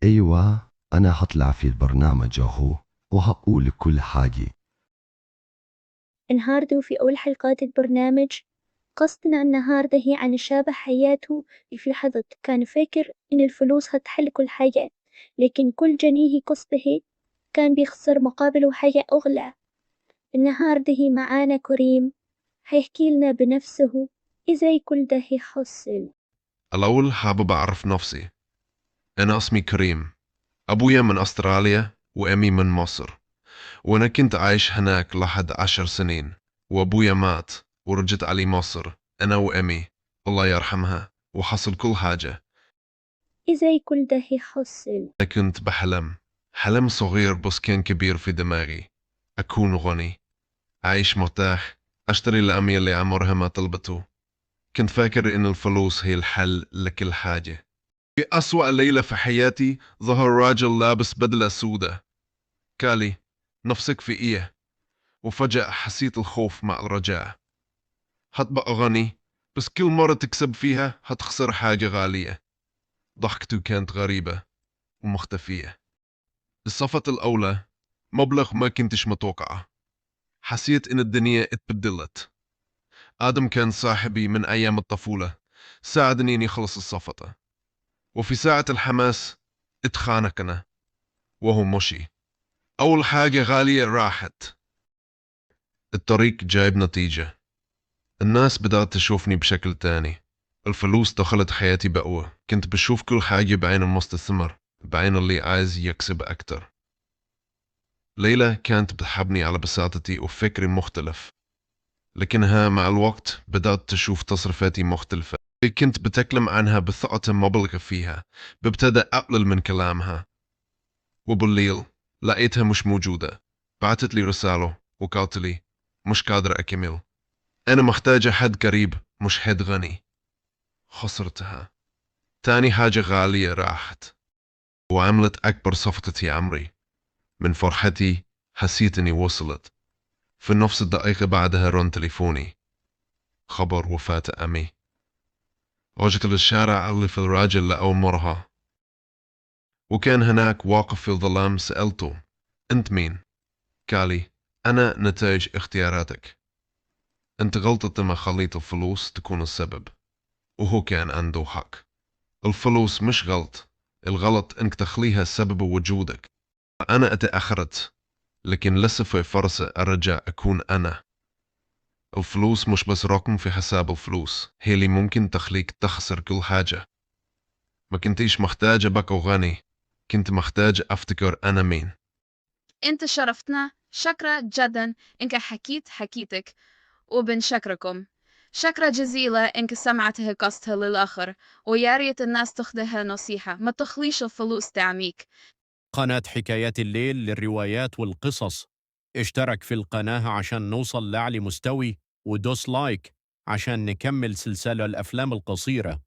أيوة، أنا هطلع في البرنامج أهو وهقول كل حاجة. النهاردة في أول حلقات البرنامج قصدنا النهاردة هي عن شاب حياته في لحظة كان فاكر إن الفلوس هتحل كل حاجة، لكن كل جنيه قصده كان بيخسر مقابله حاجة أغلى. النهاردة هي معانا كريم هيحكي لنا بنفسه إزاي كل ده يحصل. الأول حابب أعرف نفسي. أنا اسمي كريم. أبويا من أستراليا وأمي من مصر، وأنا كنت عايش هناك لحد 10 سنين، وأبويا مات ورجعت علي مصر أنا وأمي الله يرحمها، وحصل كل حاجة. إزاي كل ده يحصل؟ أنا كنت بحلم حلم صغير بس كان كبير في دماغي، أكون غني، عايش مرتاح، أشتري لأمي اللي عمرها ما طلبته. كنت فاكر إن الفلوس هي الحل لكل حاجة. في أسوأ ليلة في حياتي ظهر راجل لابس بدلة سودة، قالي نفسك في إيه؟ وفجأة حسيت الخوف مع الرجاء. هتبقى غني، بس كل مرة تكسب فيها هتخسر حاجة غالية. ضحكته كانت غريبة ومختفية. الصفة الأولى مبلغ ما كنتش متوقعه. حسيت إن الدنيا اتبدلت. آدم كان صاحبي من أيام الطفولة، ساعدني إني أخلص الصفقة، وفي ساعة الحماس اتخانقنا وهو مشي. أول حاجة غالية راحت. الطريق جايب نتيجة. الناس بدأت تشوفني بشكل تاني. الفلوس دخلت حياتي بقوة. كنت بشوف كل حاجة بعين المستثمر، بعين اللي عايز يكسب أكتر. ليلى كانت بتحبني على بساطتي وفكري مختلف، لكنها مع الوقت بدأت تشوف تصرفاتي مختلفة. كنت بتكلم عنها بثقة مبالغة فيها، ببتدأ أقلل من كلامها. وبالليل لقيتها مش موجودة. بعتت لي رسالة وقالت لي مش قادر أكمل، أنا محتاجة حد قريب مش حد غني. خسرتها. تاني حاجة غالية راحت، وعملت أكبر صفقة عمري. من فرحتي حسيت إني وصلت. في نفس الدقيقة بعدها رن تليفوني، خبر وفاة أمي. رجعت للشارع اللي في الراجل لأول مرة، وكان هناك واقف في الظلام. سألته أنت مين؟ قالي أنا نتائج اختياراتك. أنت غلطت لما خليت الفلوس تكون السبب. وهو كان عنده حق. الفلوس مش غلط، الغلط إنك تخليها سبب وجودك. أنا اتأخرت، لكن لسه في فرصة أرجع أكون أنا. الفلوس مش بس رقم في حساب. الفلوس هي اللي ممكن تخليك تخسر كل حاجة. ما كنتيش محتاجة بقى غني، كنت محتاج أفتكر أنا مين. انت شرفتنا، شكرا جدا انك حكيت حكيتك، وبنشكركم شكرا جزيلة انك سمعته قصتها للآخر، ويا ريت الناس تاخدها نصيحة، ما تخليش الفلوس تعميك. قناة حكايات الليل للروايات والقصص. اشترك في القناة عشان نوصل لأعلى مستوي، ودوس لايك عشان نكمل سلسلة الأفلام القصيرة.